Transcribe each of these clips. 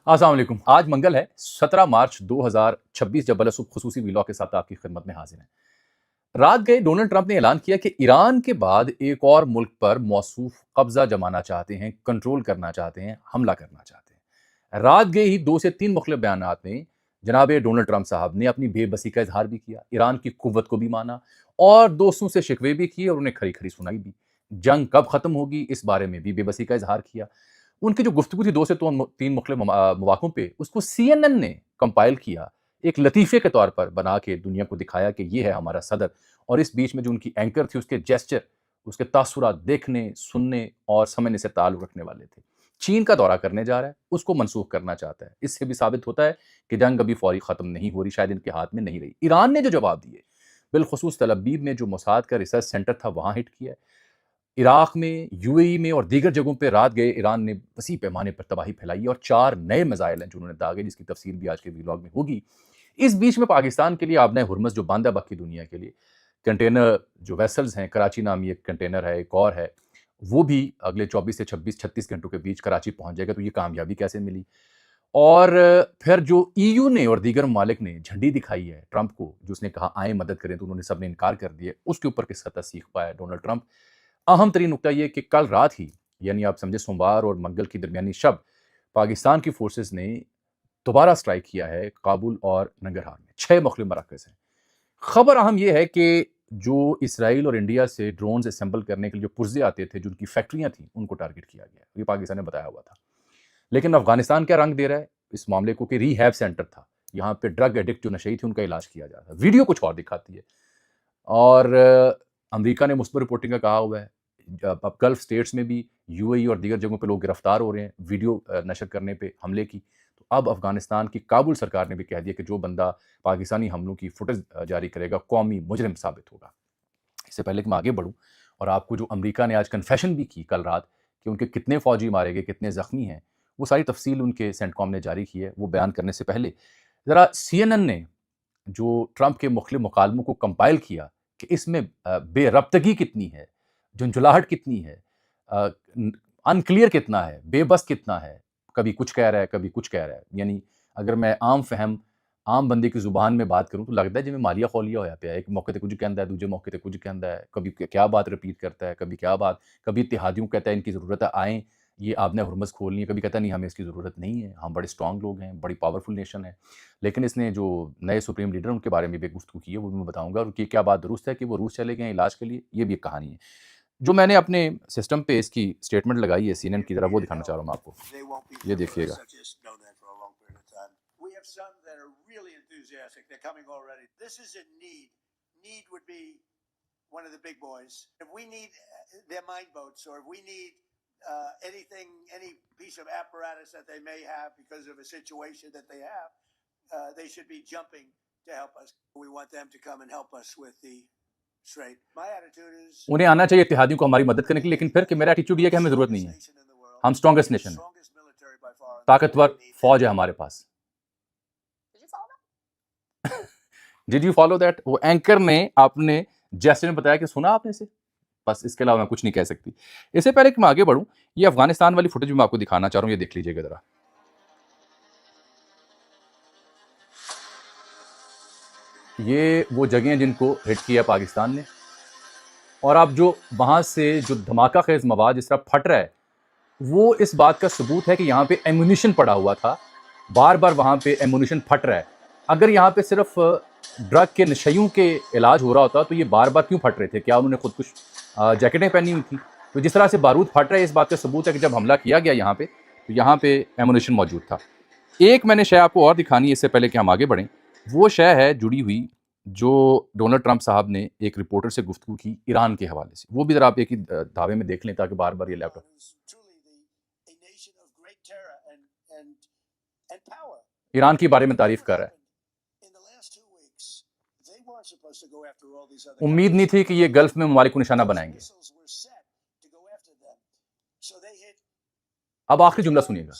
السلام علیکم. آج منگل ہے 17 مارچ 2026 جب بلے صبح خصوصی ویلاگ کے ساتھ آپ کی خدمت میں حاضر ہیں. رات گئے ڈونلڈ ٹرمپ نے اعلان کیا کہ ایران کے بعد ایک اور ملک پر موصوف قبضہ جمانا چاہتے ہیں، کنٹرول کرنا چاہتے ہیں، حملہ کرنا چاہتے ہیں. رات گئے ہی 2 سے 3 مختلف بیانات میں جناب ڈونلڈ ٹرمپ صاحب نے اپنی بے بسی کا اظہار بھی کیا، ایران کی قوت کو بھی مانا اور دوستوں سے شکوے بھی کیے اور انہیں کھری کھری سنائی بھی. جنگ کب ختم ہوگی اس بارے میں بھی بے بسی کا اظہار کیا. ان کی جو گفتگو تھی 2 سے 3 مختلف مواقعوں پہ، اس کو سی این این نے کمپائل کیا، ایک لطیفے کے طور پر بنا کے دنیا کو دکھایا کہ یہ ہے ہمارا صدر. اور اس بیچ میں جو ان کی اینکر تھی، اس کے جیسچر، اس کے تاثرات دیکھنے، سننے اور سمجھنے سے تعلق رکھنے والے تھے. چین کا دورہ کرنے جا رہا ہے، اس کو منسوخ کرنا چاہتا ہے. اس سے بھی ثابت ہوتا ہے کہ جنگ ابھی فوری ختم نہیں ہو رہی، شاید ان کے ہاتھ میں نہیں رہی. ایران نے جو جواب دیے، بالخصوص تل ابیب میں جو موساد کا ریسرچ سینٹر تھا وہاں ہٹ کیا ہے. عراق میں، یو اے ای میں اور دیگر جگہوں پہ رات گئے ایران نے وسیع پیمانے پر تباہی پھیلائی اور 4 نئے میزائل ہیں جو انہوں نے داغے، جس کی تفصیل بھی آج کے ویلاگ میں ہوگی. اس بیچ میں پاکستان کے لیے آبنۂ ہرمز جو باندھا باقی دنیا کے لیے کنٹینر جو ویسلز ہیں، کراچی نامی ایک کنٹینر ہے، ایک اور ہے، وہ بھی اگلے 24 سے 36 گھنٹوں کے بیچ کراچی پہنچ جائے گا. تو یہ کامیابی کیسے ملی؟ اور پھر جو ای یو نے اور دیگر ممالک نے جھنڈی دکھائی ہے ٹرمپ کو، جو اس نے کہا آئیں مدد کریں، تو انہوں نے سب نے انکار کر دیا. اس کے اوپر کس حد تک سیکھ پایا ڈونلڈ ٹرمپ؟ اہم ترین نکتہ یہ کہ کل رات ہی، یعنی آپ سمجھے سوموار اور منگل کی درمیانی شب، پاکستان کی فورسز نے دوبارہ سٹرائک کیا ہے کابل اور ننگرہار میں. 6 مختلف مراکز ہیں. خبر اہم یہ ہے کہ جو اسرائیل اور انڈیا سے ڈرونز اسمبل کرنے کے لیے جو پرزے آتے تھے، جو ان کی فیکٹریاں تھیں، ان کو ٹارگٹ کیا گیا. یہ پاکستان نے بتایا ہوا تھا. لیکن افغانستان کیا رنگ دے رہا ہے اس معاملے کو کہ ری ہیب سینٹر تھا، یہاں پہ ڈرگ ایڈکٹ جو نشئی تھی ان کا علاج کیا جا رہا تھا. ویڈیو کچھ اور دکھاتی ہے. اور امریکہ نے مثبت رپورٹنگ کا کہا ہوا ہے. اب گلف سٹیٹس میں بھی، یو اے ای اور دیگر جگہوں پہ لوگ گرفتار ہو رہے ہیں ویڈیو نشر کرنے پہ حملے کی. تو اب افغانستان کی کابل سرکار نے بھی کہہ دیا کہ جو بندہ پاکستانی حملوں کی فوٹیج جاری کرے گا قومی مجرم ثابت ہوگا. اس سے پہلے کہ میں آگے بڑھوں اور آپ کو جو امریکہ نے آج کنفیشن بھی کی کل رات کہ ان کے کتنے فوجی مارے گئے، کتنے زخمی ہیں، وہ ساری تفصیل ان کے سینٹ کام نے جاری کی ہے. وہ بیان کرنے سے پہلے ذرا سی این این نے جو ٹرمپ کے مختلف مکالموں کو کمپائل کیا کہ اس میں بے ربطگی کتنی ہے، جھنجھلاہٹ کتنی ہے، انکلیئر کتنا ہے، بے بس کتنا ہے، کبھی کچھ کہہ رہا ہے، کبھی کچھ کہہ رہا ہے. یعنی اگر میں عام فہم عام بندے کی زبان میں بات کروں تو لگتا ہے جی میں مالیہ خولیا ہویا پیا ہے. ایک موقع تے کچھ کہندا ہے، دوسرے موقع تے کچھ کہندا ہے، کبھی کیا بات رپیٹ کرتا ہے، کبھی کیا بات، کبھی اتحادیوں کہتا ہے ان کی ضرورت ہے، آئیں یہ آبنۂ ہرمز کھولنی ہے، کبھی کہتا ہے نہیں ہمیں اس کی ضرورت نہیں ہے، ہم بڑے اسٹرانگ لوگ ہیں، بڑی پاورفل نیشن ہے. لیکن اس نے جو نئے سپریم لیڈر ان کے بارے میں بھی گفتگو کی ہے وہ بھی میں بتاؤں گا. اور کہ کیا بات درست ہے کہ وہ روس چلے گئے ہیں علاج کے لیے، یہ بھی ایک کہانی ہے. جو میں نے اپنے سسٹم پہ اس کی اسٹیٹمنٹ لگائی ہے سی این این کی، ذرا وہ دکھانا چاہ رہا ہوں میں آپ کو. یہ دیکھیے گا. انہیں آنا چاہیے اتحادیوں کو ہماری مدد کرنے کے لیے، لیکن پھر کہ میرا ایٹیچیوڈ یہ کہ ہمیں ضرورت نہیں ہے، ہم اسٹرانگسٹ نیشن ہیں، طاقتور فوج ہے ہمارے پاس. Did you follow that? وہ اینکر نے اپنے جیسے میں بتایا کہ سنا آپ نے اسے، بس اس کے علاوہ میں کچھ نہیں کہہ سکتی. اس سے پہلے کہ میں آگے بڑھوں، یہ افغانستان والی فوٹیج میں آپ کو دکھانا چاہ رہا ہوں، یہ دیکھ لیجیے گا ذرا. یہ وہ جگہیں جن کو ہٹ کیا پاکستان نے، اور اب جو وہاں سے جو دھماکہ خیز مواد جس طرح پھٹ رہا ہے، وہ اس بات کا ثبوت ہے کہ یہاں پہ ایمونیشن پڑا ہوا تھا. بار بار وہاں پہ ایمونیشن پھٹ رہا ہے. اگر یہاں پہ صرف ڈرگ کے نشیوں کے علاج ہو رہا ہوتا تو یہ بار بار کیوں پھٹ رہے تھے؟ کیا انہوں نے خود کچھ جیکٹیں پہنی ہوئی تھیں؟ تو جس طرح سے بارود پھٹ رہا ہے، اس بات کا ثبوت ہے کہ جب حملہ کیا گیا یہاں پہ تو یہاں پہ ایمونیشن موجود تھا. ایک میں نے شے آپ کو اور دکھانی ہے اس سے پہلے کہ ہم آگے بڑھیں. وہ شے ہے جڑی ہوئی جو ڈونلڈ ٹرمپ صاحب نے ایک رپورٹر سے گفتگو کی ایران کے حوالے سے. وہ بھی ذرا آپ ایک ہی دھاوے میں دیکھ لیں تاکہ بار بار یہ لیپ ٹاپ. ایران کے بارے میں تعریف کر رہا ہے. امید نہیں تھی کہ یہ گلف میں ممالک کو نشانہ بنائیں گے. اب آخری جملہ سنیے گا.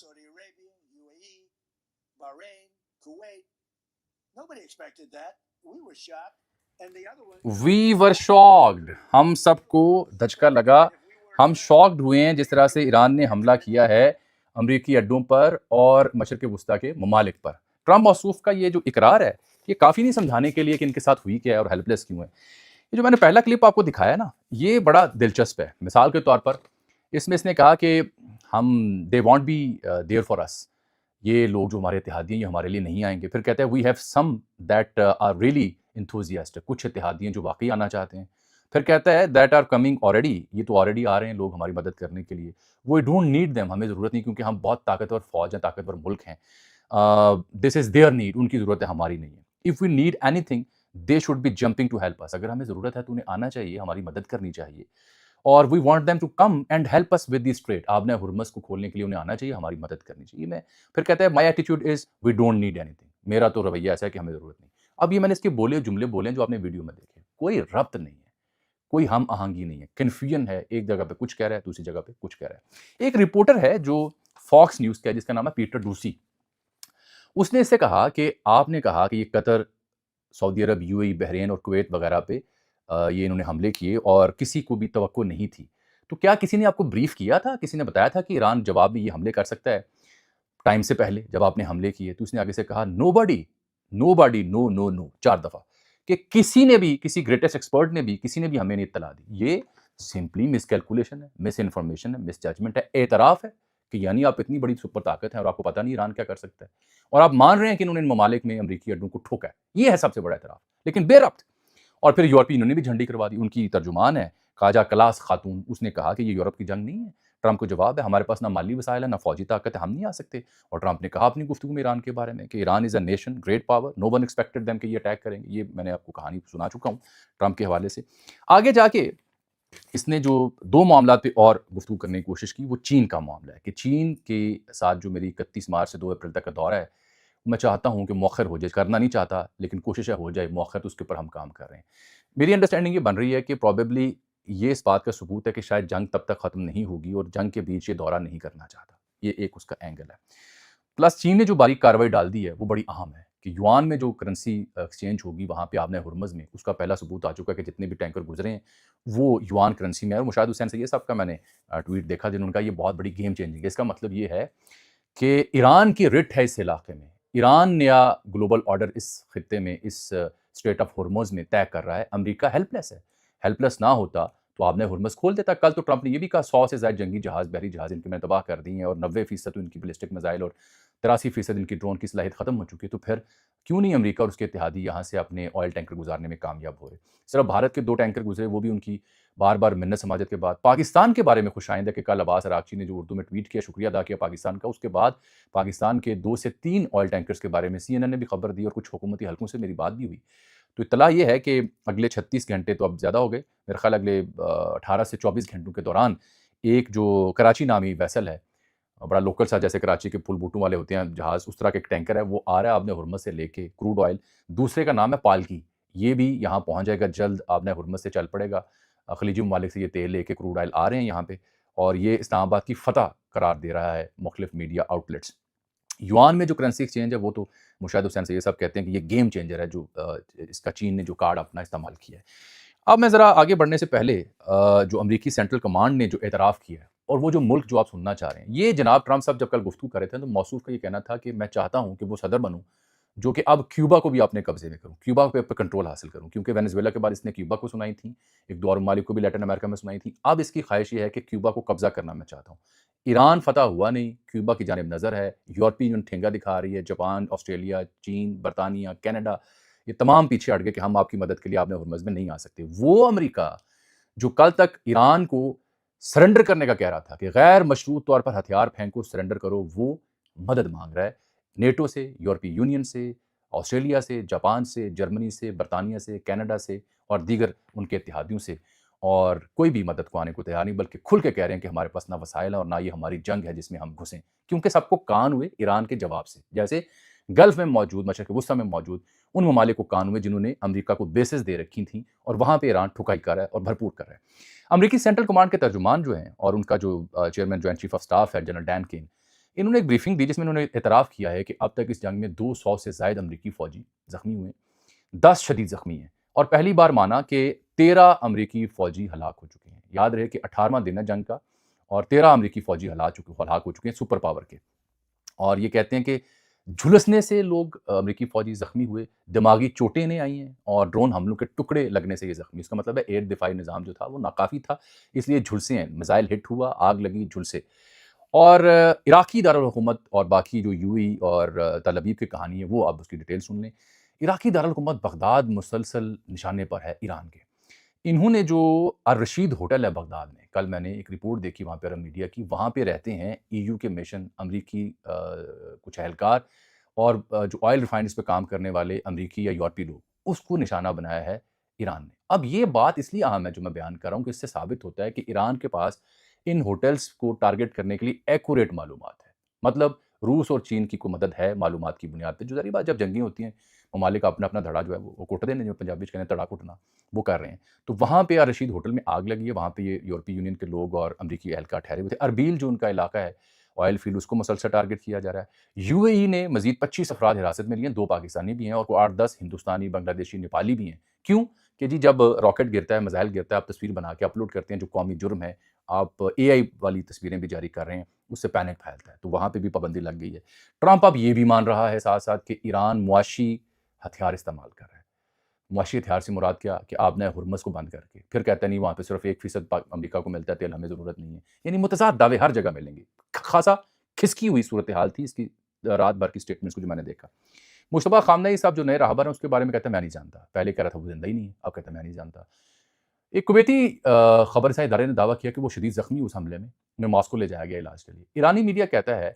وی ور شاکڈ، ہم سب کو دھچکا لگا، ہم شاکڈ ہوئے ہیں جس طرح سے ایران نے حملہ کیا ہے امریکی اڈوں پر اور مشرق وسطیٰ کے ممالک پر۔ ٹرمپ موصوف کا یہ جو اقرار ہے یہ کافی نہیں سمجھانے کے لیے کہ ان کے ساتھ ہوئی کیا ہے اور ہیلپ لیس کیوں ہے۔ یہ جو میں نے پہلا کلپ آپ کو دکھایا نا یہ بڑا دلچسپ ہے۔ مثال کے طور پر اس نے کہا کہ ہم they want be there for us, یہ لوگ جو ہمارے اتحادی ہیں یہ ہمارے لیے نہیں آئیں گے۔ پھر کہتے ہیں we have some that are really enthusiast, کچھ اتحادی ہیں جو واقعی آنا چاہتے ہیں۔ پھر کہتا ہے دیٹ آر کمنگ آلریڈی، یہ تو آلریڈی آ رہے ہیں لوگ ہماری مدد کرنے کے لیے۔ وی ڈونٹ نیڈ دیم، ہمیں ضرورت نہیں کیونکہ ہم بہت طاقتور فوج ہیں، طاقتور ملک ہیں۔ دس از دیئر نیڈ، ان کی ضرورت ہے، ہماری نہیں ہے۔ If we need anything they should be jumping to help us, اگر ہمیں ضرورت ہے تو انہیں آنا چاہیے، ہماری مدد کرنی چاہیے۔ اور we want them to come and help us with the strait, آبِ ہرمز کو کھولنے کے لیے انہیں آنا چاہیے، ہماری مدد کرنی چاہیے۔ پھر کہتا ہے my attitude is we don't need anything, میرا تو رویہ ایسا ہے کہ ہمیں ضرورت نہیں۔ اب یہ میں نے اس کے جملے بولے جو آپ نے ویڈیو میں دیکھے، کوئی ربط نہیں ہے، کوئی ہم آہنگی نہیں ہے، کنفیوژن ہے، ایک جگہ پہ کچھ کہہ رہا ہے دوسری جگہ پہ کچھ کہہ رہا ہے۔ ایک رپورٹر ہے جو فاکس نیوز کا ہے جس کا نام ہے پیٹر ڈوسی، اس نے اس سے کہا کہ آپ نے کہا کہ یہ قطر، سعودی عرب، یو اے ای، بحرین اور کویت وغیرہ پہ یہ انہوں نے حملے کیے اور کسی کو بھی توقع نہیں تھی، تو کیا کسی نے آپ کو بریف کیا تھا، کسی نے بتایا تھا کہ ایران جواب میں یہ حملے کر سکتا ہے ٹائم سے پہلے جب آپ نے حملے کیے؟ تو اس نے آگے سے کہا نو باڈی، نو نو نو، 4 دفعہ، کہ کسی نے بھی، کسی گریٹسٹ ایکسپرٹ نے بھی، کسی نے بھی ہمیں نہیں اطلاع دی۔ یہ سمپلی مس کیلکولیشن ہے، مس انفارمیشن ہے، مس ججمنٹ ہے، اعتراف ہے کہ یعنی آپ اتنی بڑی سپر طاقت ہیں اور آپ کو پتہ نہیں ایران کیا کر سکتا ہے، اور آپ مان رہے ہیں کہ انہوں نے ان ممالک میں امریکی اڈوں کو ٹھوکا ہے۔ یہ ہے سب سے بڑا اعتراف، لیکن بے ربط۔ اور پھر یورپی یونین نے بھی جھنڈی کروا دی، ان کی ترجمان ہے خواجہ کلاس خاتون، اس نے کہا کہ یہ یورپ کی جنگ نہیں ہے۔ ٹرمپ کو جواب ہے ہمارے پاس نہ مالی وسائل ہے نہ فوجی طاقت ہے، ہم نہیں آ سکتے۔ اور ٹرمپ نے کہا اپنی گفتگو میں ایران کے بارے میں کہ Iran is a nation great power, no one expected them کہ یہ اٹیک کریں گے۔ یہ میں نے آپ کو کہانی سنا چکا ہوں ٹرمپ کے حوالے سے۔ آگے جا کے اس نے جو 2 معاملات پہ اور گفتگو کرنے کی کوشش کی، وہ چین کا معاملہ ہے کہ چین کے ساتھ جو میری 31 مارچ سے 2 اپریل تک کا دورہ ہے، میں چاہتا ہوں کہ مؤخر ہو جائے، کرنا نہیں چاہتا لیکن کوشش ہے ہو جائے مؤخر، تو اس کے اوپر ہم کام کر رہے ہیں۔ میری انڈرسٹینڈنگ یہ بن رہی ہے کہ پروبیبلی یہ اس بات کا ثبوت ہے کہ شاید جنگ تب تک ختم نہیں ہوگی اور جنگ کے بیچ یہ دورہ نہیں کرنا چاہتا، یہ ایک اس کا اینگل ہے۔ پلس چین نے جو باریک کارروائی ڈال دی ہے وہ بڑی اہم ہے کہ یوان میں جو کرنسی ایکسچینج ہوگی وہاں پہ آبِ ہرمز میں، اس کا پہلا ثبوت آ چکا ہے کہ جتنے بھی ٹینکر گزرے ہیں وہ یوان کرنسی میں ہے۔ اور مشاہد حسین سید صاحب کا میں نے ٹویٹ دیکھا جنہوں نے کہا یہ بہت بڑی گیم چینجنگ ہے۔ اس کا مطلب یہ ہے کہ ایران کی رٹ ہے اس علاقے میں، ایران نیا گلوبل آرڈر اس خطے میں، اس اسٹریٹ آف ہرمز میں طے کر رہا ہے۔ امریکہ ہیلپ لیس ہے، ہیلپ لیس نہ ہوتا تو آپ نے ہرمز کھول دیتا۔ کل تو ٹرمپ نے یہ بھی کہا 100 سے زائد جنگی جہاز، بحری جہاز ان کے میں تباہ کر دی ہیں اور 90% تو ان کی بلسٹک میزائل اور 83% ان کی ڈرون کی صلاحیت ختم ہو چکی ہے۔ تو پھر کیوں نہیں امریکہ اور اس کے اتحادی یہاں سے اپنے آئل ٹینکر گزارنے میں کامیاب ہو رہے؟ صرف بھارت کے 2 ٹینکر گزرے، وہ بھی ان کی بار بار منت سماجت کے بعد۔ پاکستان کے بارے میں خوش آئند ہے کہ کل عباس عراقچی نے جو اردو میں ٹویٹ کیا، شکریہ ادا کیا پاکستان کا، اس کے بعد پاکستان کے 2 سے 3 آئل ٹینکرز کے بارے میں CNN نے بھی خبر دی اور کچھ حکومتی حلقوں سے میری بات بھی ہوئی۔ تو اطلاع یہ ہے کہ اگلے 36 گھنٹے تو اب زیادہ ہو گئے، میرے خیال اگلے 18 سے 24 گھنٹوں کے دوران ایک جو کراچی نامی ویسل ہے، بڑا لوکل سا، جیسے کراچی کے پل بوٹوں والے ہوتے ہیں جہاز، اس طرح کا ایک ٹینکر ہے، وہ آ رہا ہے آبِ ہرمز سے لے کے کروڈ آئل۔ دوسرے کا نام ہے پالکی، یہ بھی یہاں پہنچ جائے گا جلد، آبِ ہرمز سے چل پڑے گا، خلیجی ممالک سے یہ تیل لے کے کروڈ آئل آ رہے ہیں یہاں پہ، اور یہ اسلام آباد کی فتح قرار دے رہا ہے مختلف میڈیا آؤٹلیٹس۔ یوان میں جو کرنسی ایکسچینج ہے وہ تو مشاہد حسین سید صاحب کہتے ہیں کہ یہ گیم چینجر ہے جو اس کا چین نے جو کارڈ اپنا استعمال کیا ہے۔ اب میں ذرا آگے بڑھنے سے پہلے جو امریکی سینٹرل کمانڈ نے جو اعتراف کیا ہے اور وہ جو ملک جو آپ سننا چاہ رہے ہیں، یہ جناب ٹرمپ صاحب جب کل گفتگو کر رہے تھے تو موصوف کا یہ کہنا تھا کہ میں چاہتا ہوں کہ وہ صدر بنوں جو کہ اب کیوبا کو بھی اپنے قبضے میں کروں، کیوبا پہ کنٹرول حاصل کروں، کیونکہ وینزویلا کے بعد اس نے کیوبا کو سنائی تھیں، ایک 2 اور ممالک کو بھی لیٹن امریکہ میں سنائی تھیں۔ اب اس کی خواہش یہ ہے کہ کیوبا کو قبضہ کرنا میں چاہتا ہوں۔ ایران فتح ہوا نہیں، کیوبا کی جانب نظر ہے، یورپی یونین ٹھنگا دکھا رہی ہے، جاپان، آسٹریلیا، چین، برطانیہ، کینیڈا، یہ تمام پیچھے ہٹ گئے کہ ہم آپ کی مدد کے لیے آبِ ہرمز میں نہیں آ سکتے۔ وہ امریکہ جو کل تک ایران کو سرنڈر کرنے کا کہہ رہا تھا کہ غیر مشروط طور پر ہتھیار پھینکو، سرنڈر کرو، وہ مدد مانگ رہا ہے نیٹو سے، یورپی یونین سے، آسٹریلیا سے، جاپان سے، جرمنی سے، برطانیہ سے، کینیڈا سے اور دیگر ان کے اتحادیوں سے، اور کوئی بھی مدد کو آنے کو تیار نہیں، بلکہ کھل کے کہہ رہے ہیں کہ ہمارے پاس نہ وسائل ہے اور نہ یہ ہماری جنگ ہے جس میں ہم گھسیں، کیونکہ سب کو کان ہوئے ایران کے جواب سے، جیسے گلف میں موجود، مشرق وسطیٰ میں موجود ان ممالک کو کان ہوئے جنہوں نے امریکہ کو بیسز دے رکھی تھیں اور وہاں پہ ایران ٹھکائی کر رہا ہے اور بھرپور کر رہا ہے۔ امریکی سینٹرل کمانڈ کے ترجمان جو ہیں اور ان کا جو chairman joint chief of staff ہے جنرل ڈین کین، انہوں نے ایک بریفنگ دی جس میں انہوں نے اعتراف کیا ہے کہ اب تک اس جنگ میں 200 سے زائد امریکی فوجی زخمی ہوئے ہیں، 10 شدید زخمی ہیں، اور پہلی بار مانا کہ 13 امریکی فوجی ہلاک ہو چکے ہیں۔ یاد رہے کہ 18واں دن ہے جنگ کا اور 13 امریکی فوجی ہلاک ہو چکے ہیں سپر پاور کے. اور یہ کہتے ہیں کہ جھلسنے سے لوگ امریکی فوجی زخمی ہوئے، دماغی چوٹیں انہیں آئی ہیں اور ڈرون حملوں کے ٹکڑے لگنے سے یہ زخمی. اس کا مطلب ہے ایئر دفاعی نظام جو تھا وہ ناکافی تھا، اس لیے جھلسے ہیں، میزائل ہٹ ہوا، آگ لگی، جھلسے. اور عراقی دارالحکومت اور باقی جو یو ای اور تل ابیب کی کہانی ہے وہ اب اس کی ڈیٹیل سن لیں. عراقی دارالحکومت بغداد مسلسل نشانے پر ہے ایران کے. انہوں نے جو الرشید ہوٹل ہے بغداد میں، کل میں نے ایک رپورٹ دیکھی وہاں پہ عرب میڈیا کی، وہاں پہ رہتے ہیں ای یو کے مشن، امریکی کچھ اہلکار اور جو آئل ریفائنریز پہ کام کرنے والے امریکی یا یورپی لوگ، اس کو نشانہ بنایا ہے ایران نے. اب یہ بات اس لیے اہم ہے جو میں بیان کر رہا ہوں کہ اس سے ثابت ہوتا ہے کہ ایران کے پاس ان ہوٹلز کو ٹارگٹ کرنے کے لیے ایکوریٹ معلومات ہے. مطلب روس اور چین کی کوئی مدد ہے معلومات کی بنیاد پہ، جو ظاہری بات جب جنگیں ہوتی ہیں ممالک اپنا اپنا دھڑا جو ہے وہ کوٹتے ہیں، جو پنجابی کہتے ہیں تڑا کٹنا، وہ کر رہے ہیں. تو وہاں پہ الرشید ہوٹل میں آگ لگی ہے، وہاں پہ یہ یورپی یونین کے لوگ اور امریکی اہلکار ٹھہرے ہوئے تھے. اربیل جو ان کا علاقہ ہے آئل فیلڈ، اس کو مسلسل ٹارگٹ کیا جا رہا ہے. یو اے ای نے مزید 25 افراد حراست میں لیے ہیں، 2 پاکستانی بھی ہیں اور کوئی 8-10 ہندوستانی، بنگلہ دیشی، نیپالی بھی ہیں. کیوں کہ جی جب راکٹ گرتا ہے، میزائل گرتا ہے، آپ تصویر بنا کے اپلوڈ کرتے ہیں جو قومی جرم ہے، آپ اے آئی والی تصویریں بھی جاری کر رہے ہیں، اس سے پینک پھیلتا ہے. تو وہاں پہ بھی پابندی لگ گئی ہے. ٹرمپ اب یہ بھی مان رہا ہے ساتھ ساتھ کہ ایران معاشی ہتھیار استعمال کر رہا ہے. معاشی ہتھیار سے مراد کیا کہ آپ نے ہرمز کو بند کر کے پھر کہتا ہے نہیں وہاں پہ صرف 1% امریکہ کو ملتا ہے تیل، ہمیں ضرورت نہیں ہے. یعنی متضاد دعوے ہر جگہ ملیں گے. خاصا کھسکی ہوئی صورتحال تھی اس کی رات بھر کی اسٹیٹمنٹس کو جو میں نے دیکھا. مشتبہ خامنہئی صاحب جو نئے راہبر ہیں اس کے بارے میں کہتے ہیں میں نہیں جانتا. پہلے کہہ رہا تھا وہ زندہ ہی نہیں ہے، اب کہتا ہے میں نہیں جانتا. ایک کویتی خبر رسائی ادارے نے دعویٰ کیا کہ وہ شدید زخمی اس حملے میں، انہیں ماسکو لے جایا گیا علاج کے لیے. ایرانی میڈیا کہتا ہے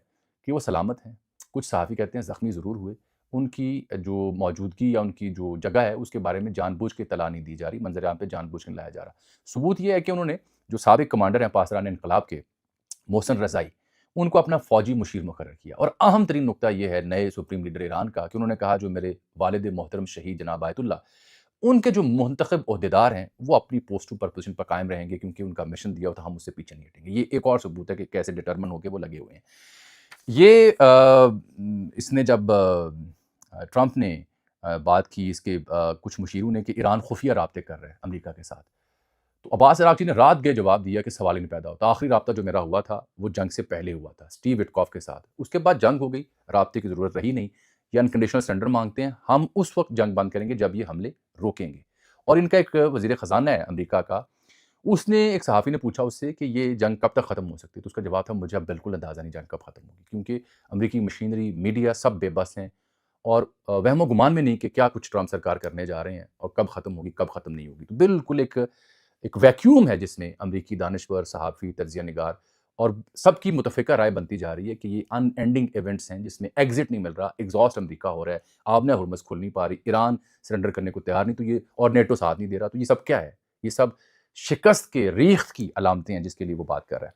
کہ وہ سلامت ہیں. کچھ صحافی کہتے ہیں زخمی ضرور ہوئے، ان کی جو موجودگی یا ان کی جو جگہ ہے اس کے بارے میں جان بوجھ کے اطلاع نہیں دی جا رہی، منظر عام پہ جان بوجھ کے لایا جا رہا. ثبوت یہ ہے کہ انہوں نے جو سابق کمانڈر ہیں پاسداران انقلاب کے محسن رضائی، ان کو اپنا فوجی مشیر مقرر کیا. اور اہم ترین نقطہ یہ ہے نئے سپریم لیڈر ایران کا کہ انہوں نے کہا جو میرے والد محترم شہید جناب آیت اللہ، ان کے جو منتخب عہدیدار ہیں وہ اپنی پوسٹوں پر پوزیشن پر قائم رہیں گے کیونکہ ان کا مشن دیا ہوتا ہم اس سے پیچھے نہیں ہٹیں گے. یہ ایک اور ثبوت ہے کہ کیسے ڈٹرمن ہو کے وہ لگے ہوئے ہیں. یہ اس نے جب ٹرمپ نے بات کی اس کے کچھ مشیروں نے کہ ایران خفیہ رابطے کر رہے ہیں امریکہ کے ساتھ، تو عباس عراقچی نے رات گئے جواب دیا کہ سوال ہی نہیں پیدا ہوتا. آخری رابطہ جو میرا ہوا تھا وہ جنگ سے پہلے ہوا تھا اسٹیو وٹکاف کے ساتھ. اس کے بعد جنگ ہو گئی، رابطے کی ضرورت رہی نہیں. یہ انکنڈیشنل سرنڈر مانگتے ہیں، ہم اس وقت جنگ بند کریں گے جب یہ حملے روکیں گے. اور ان کا ایک وزیر خزانہ ہے امریکہ کا، اس نے ایک صحافی نے پوچھا اس سے کہ یہ جنگ کب تک ختم ہو سکتی ہے، تو اس کا جواب تھا مجھے اب بالکل اندازہ نہیں جنگ کب ختم ہوگی، کیونکہ امریکی مشینری، میڈیا سب بے بس ہیں اور وہم و گمان میں نہیں کہ کیا کچھ ٹرمپ سرکار کرنے جا رہے ہیں اور کب ختم ہوگی کب ختم نہیں ہوگی. تو بالکل ایک ویکیوم ہے جس میں امریکی دانشور، صحافی، تجزیہ نگار اور سب کی متفقہ رائے بنتی جا رہی ہے کہ یہ ان اینڈنگ ایونٹس ہیں جس میں ایگزٹ نہیں مل رہا، ایگزاسٹ امریکہ ہو رہا ہے، آپ نے ہرمز کھل نہیں پا رہی، ایران سرنڈر کرنے کو تیار نہیں، تو یہ اور نیٹو ساتھ نہیں دے رہا. تو یہ سب کیا ہے؟ یہ سب شکست کے ریخت کی علامتیں ہیں جس کے لیے وہ بات کر رہا ہے.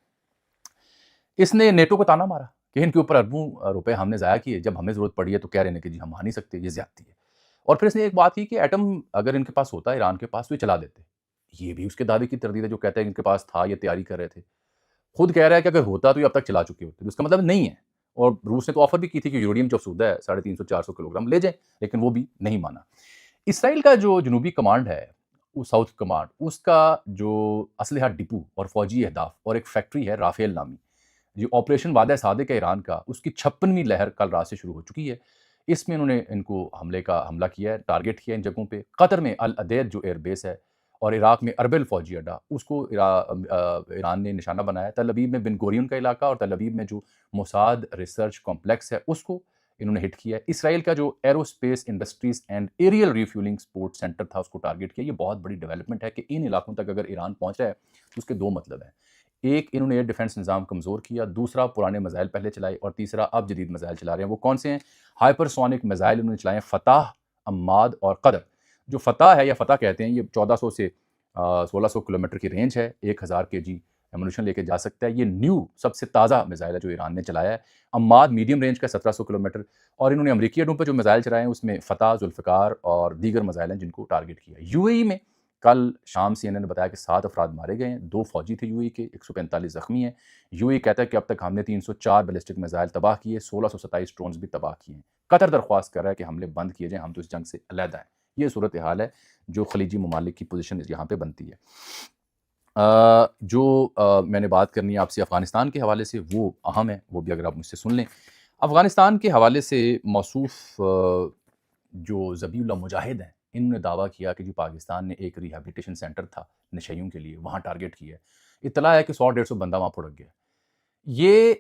اس نے نیٹو کو تانا مارا کہ ان کے اوپر اربوں روپے ہم نے ضائع کیے، جب ہمیں ضرورت پڑی ہے تو کہہ رہے ہیں کہ جی ہم آ نہیں سکتے، یہ زیادتی ہے. اور پھر اس نے ایک بات کی کہ ایٹم اگر ان کے پاس ہوتا ہے ایران کے پاس تو یہ چلا دیتے. یہ بھی اس کے دعوے کی تردید ہے جو کہتا ہے کہ ان کے پاس تھا، یہ تیاری کر رہے تھے. خود کہہ رہا ہے کہ اگر ہوتا تو یہ اب تک چلا چکے ہوتے. تو اس کا مطلب نہیں ہے. اور روس نے تو آفر بھی کی تھی کہ یورینیم جو افزودہ ہے 350-400 کلو گرام لے جائیں، لیکن وہ بھی نہیں مانا. اسرائیل کا جو جنوبی کمانڈ ہے، وہ ساؤتھ کمانڈ، اس کا جو اسلحہ ڈپو اور فوجی اہداف اور ایک فیکٹری ہے رافیل نامی، جو آپریشن وعدہ صادق ہے ایران کا، اس کی 56ویں لہر کل رات سے شروع ہو چکی ہے. اس میں انہوں نے ان کو حملہ کیا ہے، ٹارگٹ کیا ہے ان جگہوں پہ. قطر میں العدید جو ایئر بیس ہے اور عراق میں اربل فوجی اڈا، اس کو ایران نے نشانہ بنایا. تل ابیب میں بن گورین کا علاقہ اور تل ابیب میں جو موساد ریسرچ کمپلیکس ہے اس کو انہوں نے ہٹ کیا ہے. اسرائیل کا جو aerospace industries and aerial refuelling support centre تھا اس کو ٹارگٹ کیا. یہ بہت بڑی ڈیولپمنٹ ہے کہ ان علاقوں تک اگر ایران پہنچ رہا ہے تو اس کے 2 مطلب ہیں. ایک، انہوں نے ایئر ڈیفنس نظام کمزور کیا، دوسرا پرانے میزائل پہلے چلائے، اور تیسرا اب جدید میزائل چلا رہے ہیں. وہ کون سے ہیں؟ ہائپر سونک میزائل انہوں نے چلائے ہیں، فتح، عماد اور قدر. جو فتح ہے یا فتح کہتے ہیں، یہ 1400 سے 1600 کلومیٹر کی رینج ہے، 1000 کے جی ایمونیشن لے کے جا سکتا ہے. یہ نیو سب سے تازہ میزائل ہے جو ایران نے چلایا ہے. عماد میڈیم رینج کا 1700 کلومیٹر. اور انہوں نے امریکی اڈوں پہ جو میزائل چلائے ہیں اس میں فتح، ذوالفقار اور دیگر میزائل ہیں جن کو ٹارگٹ کیا. یو اے ای میں کل شام سی این این نے بتایا کہ 7 افراد مارے گئے ہیں، 2 فوجی تھے یو اے ای کے، 145 زخمی ہیں. یو اے ای کہتا ہے کہ اب تک ہم نے 304 بیلسٹک میزائل تباہ کیے، 1627 ڈرونز بھی تباہ کیے ہیں. قطر درخواست کر رہا ہے کہ حملے بند کیے جائیں، ہم تو اس جنگ سے علیحدہ ہیں. یہ صورتحال ہے جو خلیجی ممالک کی پوزیشن یہاں پہ بنتی ہے. جو میں نے بات کرنی ہے آپ سے افغانستان کے حوالے سے وہ اہم ہے، وہ بھی اگر آپ مجھ سے سن لیں۔ افغانستان کے حوالے سے موصوف جو ذبیح اللہ مجاہد ہیں، انہوں نے دعویٰ کیا کہ جو پاکستان نے ایک ریہیبلیٹیشن سینٹر تھا نشیوں کے لیے وہاں ٹارگٹ کیا ہے۔ اطلاع ہے کہ 100-150 بندہ وہاں پھڑک گیا۔ یہ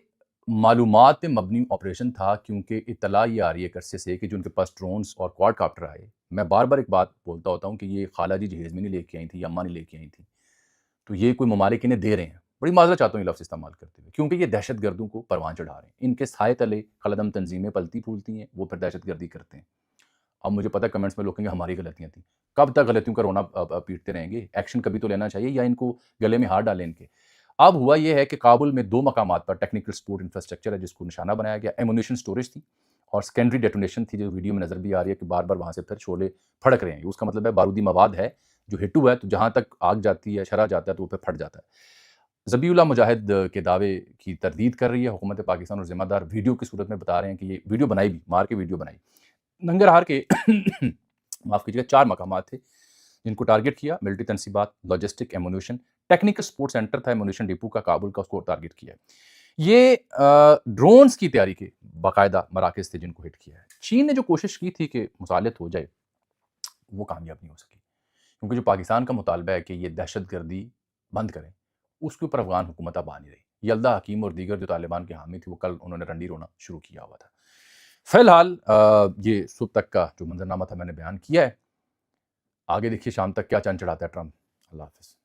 معلومات پہ مبنی آپریشن تھا، کیونکہ اطلاع یہ آ رہی ہے ایک عرصے سے کہ جو ان کے پاس ڈرونز اور کوارڈ کاپٹر آئے، میں بار بار ایک بات بولتا ہوتا ہوں کہ یہ خالہ جی جہیز میں نہیں لے کے آئی تھی یا اماں نہیں لے کے آئی تھیں، تو یہ کوئی ممالک انہیں دے رہے ہیں۔ بڑی معذرت چاہتا ہوں یہ لفظ استعمال کرتے ہوئے، کیونکہ یہ دہشت گردوں کو پروان چڑھا رہے ہیں، ان کے سائے تلے خلدم تنظیمیں پلتی پھولتی ہیں، وہ پھر دہشت گردی کرتے ہیں۔ اب مجھے پتہ ہے کمنٹس میں لوگ کہیں گے ہماری غلطیاں تھیں، کب تک غلطیوں کا رونا پیٹتے رہیں گے؟ ایکشن کبھی تو لینا چاہیے، یا ان کو گلے میں ہاتھ ڈالیں ان کے۔ اب ہوا یہ ہے کہ کابل میں 2 مقامات پر ٹیکنیکل سپورٹ انفراسٹرکچر ہے جس کو نشانہ بنایا گیا، ایمونیشن سٹوریج تھی اور سیکنڈری ڈیٹونیشن تھی، جو ویڈیو میں نظر بھی آ رہی ہے کہ بار بار وہاں سے پھر شعلے پھڑک رہے ہیں۔ اس کا مطلب ہے بارودی مواد ہے جو ہٹ ہے، تو جہاں تک آگ جاتی ہے، شرع جاتا ہے تو وہ پھر پھٹ جاتا ہے۔ ذبیح اللہ مجاہد کے دعوے کی تردید کر رہی ہے حکومت پاکستان، اور ذمہ دار ویڈیو کی صورت میں بتا رہے ہیں کہ یہ ویڈیو بنائی بھی، مار کے ویڈیو بنائی۔ ننگرہار کے معاف کیجیے گا 4 مقامات تھے جن کو ٹارگٹ کیا، ملٹری تنصیبات، logistic, ammunition, technical support centre تھا ایمونیشن ڈپو کا کابل کا، اس کو ٹارگٹ کیا ہے۔ یہ ڈرونز کی تیاری کے باقاعدہ مراکز تھے جن کو ہٹ کیا ہے۔ چین نے جو کوشش کی تھی کہ مسالط ہو جائے وہ کامیاب نہیں ہو سکی، کیونکہ جو پاکستان کا مطالبہ ہے کہ یہ دہشت گردی بند کریں، اس کے اوپر افغان حکومت اب آ نہیں رہی۔ یلدا حکیم اور دیگر جو طالبان کے حامی تھے وہ کل انہوں نے رنڈی رونا شروع کیا ہوا تھا۔ فی الحال یہ صبح تک کا جو منظرنامہ تھا میں نے بیان کیا ہے، آگے دیکھیے شام تک کیا چاند چڑھاتا ہے ٹرمپ۔ اللہ حافظ۔